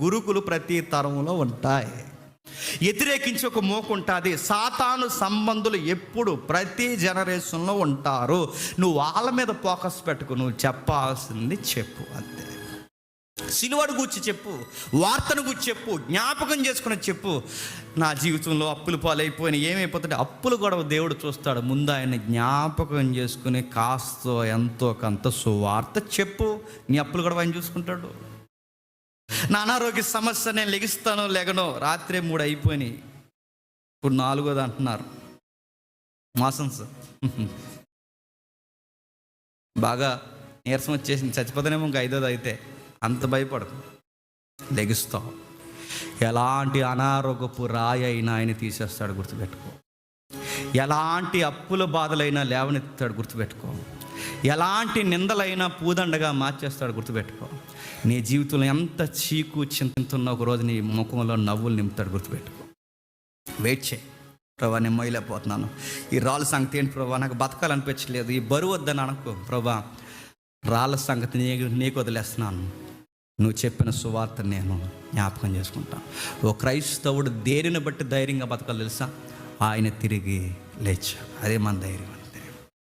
గురుకులు ప్రతి తరంలో ఉంటాయి. వ్యతిరేకించి ఒక మోకు ఉంటుంది. సాతాను సంబంధులు ఎప్పుడు ప్రతి జనరేషన్లో ఉంటారు. నువ్వు వాళ్ళ మీద ఫోకస్ పెట్టుకు, నువ్వు చెప్పాల్సింది చెప్పు అంతే. సిలువను గూర్చి చెప్పు, వార్తను గూర్చి చెప్పు, జ్ఞాపకం చేసుకుని చెప్పు. నా జీవితంలో అప్పులు పాలైపోయిన ఏమైపోతుంటే అప్పులు గొడవ దేవుడు చూస్తాడు. ముందు ఆయన జ్ఞాపకం చేసుకుని కాస్తో ఎంతో కొంత సువార్త చెప్పు. నీ అప్పులు గొడవ ఆయన చూసుకుంటాడు. నా అనారోగ్య సమస్య, నేను లెగిస్తానో లేగనో, రాత్రే 3 అయిపోయినాయి, ఇప్పుడు 4వ అంటున్నారు. మోషన్స్ బాగా నీరసం వచ్చేసింది, చచ్చిపోతానేమో ఇంకా 5వ అయితే. అంత భయపడకు, లెగుస్తావు. ఎలాంటి అనారోగ్యపు రాయి అయినా ఆయన తీసేస్తాడు, గుర్తుపెట్టుకో. ఎలాంటి అప్పుల బాధలైనా లేవనెత్తాడు, గుర్తుపెట్టుకో. ఎలాంటి నిందలైనా పూదండగా మార్చేస్తాడు, గుర్తుపెట్టుకో. నీ జీవితంలో ఎంత చీకు చింతున్న ఒకరోజు నీ ముఖంలో నవ్వులు నింపుతాడు, గుర్తుపెట్టుకో. వెయిట్ చేయి. ప్రభా, నేను మొయ్యలేకపోతున్నాను, ఈ రాళ్ళ సంగతి ఏంటి ప్రభా, నాకు బతకాలనిపించలేదు, ఈ బరువు వద్దని అనుకో. ప్రభా, రాళ్ళ సంగతి నీకు వదిలేస్తున్నాను, నువ్వు చెప్పిన సువార్త నేను జ్ఞాపకం చేసుకుంటాను. ఓ క్రైస్తవుడు దేనిని బట్టి ధైర్యంగా బతకాలి తెలుసా? ఆయన తిరిగి లేచాడు. అదే మన ధైర్యం.